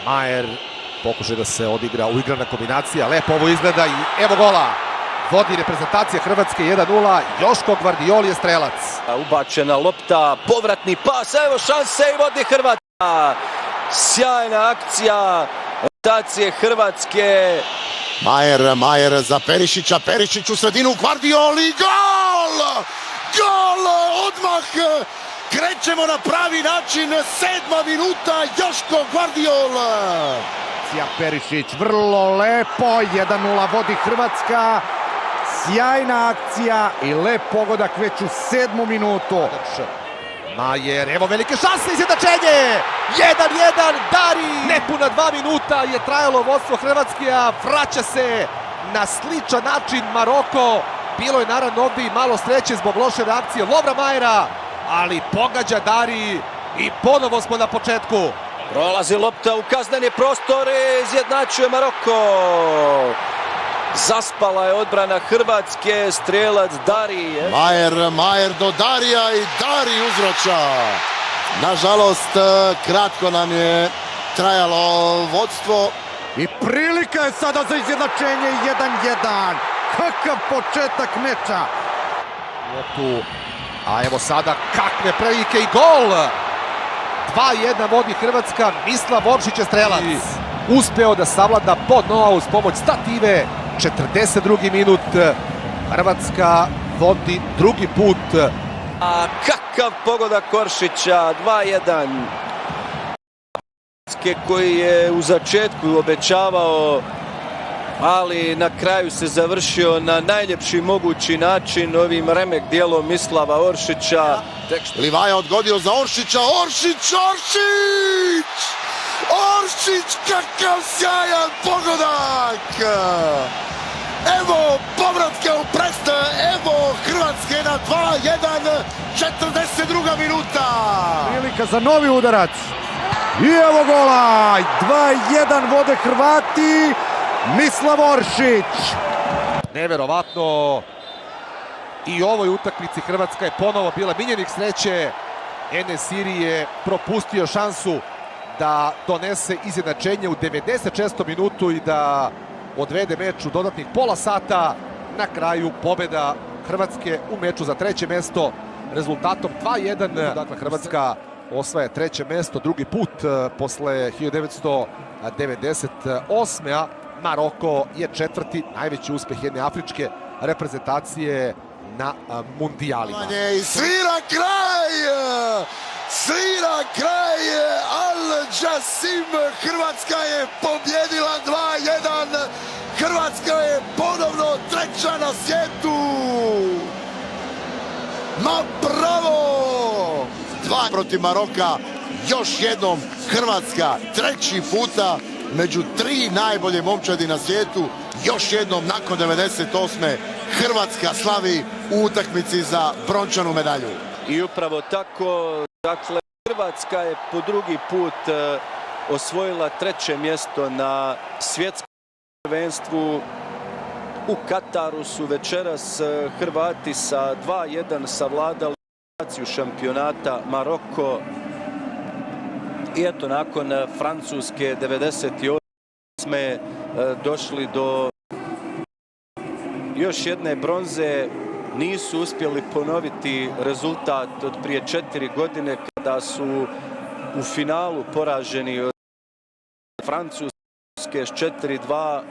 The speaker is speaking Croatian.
Majer pokušaj da se odigra uigrana kombinacija, lepo ovo izgleda i evo gola. Vodi reprezentacija Hrvatske 1:0, Joško Gvardiol je strelac. Ubačena lopta, povratni pas, evo šanse i vodi Hrvatska. Sjajna akcija reprezentacije Hrvatske. Majer za Perišića, Perišić u sredinu, Gvardiol i gol! Gol odmah! Krećemo na pravi način, 7. minuta, Joško Gvardiol. Perišić, vrlo lepo, 1:0 vodi Hrvatska. Sjajna akcija i lep pogodak već u 7. minutu. Majer, evo velike šanse, izjednačenje! 1:1, Dari! Nepuna 2 minuta je trajalo vodstvo Hrvatske, a vraća se na sličan način Maroko. Bilo je naravno ovdje i malo sreće zbog loše reakcije Lovra Majera, ali pogađa Dari i ponovo smo na početku. Prolazi lopta u kazneni prostor i izjednačuje Maroko. Zaspala je odbrana Hrvatske, strelac Dari. Majer do Darija i Dari uzvraća. Nažalost, kratko nam je trajalo vodstvo. I prilika je sada za izjednačenje 1:1. Kakav početak meča. A evo sada kakve prilike i gol. 2:1 vodi Hrvatska, Mislav Oršić je strelac. Uspeo da savlada pod noa uz pomoć stative. 42. minut, Hrvatska vodi drugi put. A kakav pogodak Oršića, 2:1. Koji je u začetku obećavao, ali na kraju se završio na najljepši mogući način ovim remek dijelom Mislava Oršića. Livaja odgodio za Oršića, Oršić, kakav sjajan pogodak! Evo povratka u Brest, evo Hrvatske na 2:1, 42. minuta. Prilika za novi udarac. I evo gola, 2:1 vode Hrvati, Mislav Oršić. Neverovatno, i u ovoj utakmici Hrvatska je ponovo bila miljenik sreće. En-Nesyri je propustio šansu da donese izjednačenje u 96. minutu i da odvede meč u dodatnih pola sata. Na kraju pobjeda Hrvatske u meču za 3. mesto rezultatom 2:1. Dakle, Hrvatska osvaja 3. mesto drugi put posle 1998. A Maroko je 4. najveći uspjeh jedne afričke reprezentacije na mundijalima. Svira kraj, Al Jassim, Hrvatska je pobjedila 2:1, Hrvatska je ponovno 3. na svijetu. Ma bravo! 2 protiv Maroka, još jednom Hrvatska 3. puta među 3 najbolje momčadi na svijetu. Još jednom nakon 98. Hrvatska slavi u utakmici za brončanu medalju. I upravo tako, dakle, Hrvatska je po drugi put osvojila 3. mjesto na svjetskom prvenstvu. U Kataru su večeras Hrvati sa 2:1 savladali šampionata Maroko. I eto, nakon Francuske 98. došli do još jedne bronze. Nisu uspjeli ponoviti rezultat od prije 4 godine kada su u finalu poraženi od Francuske s 4:2.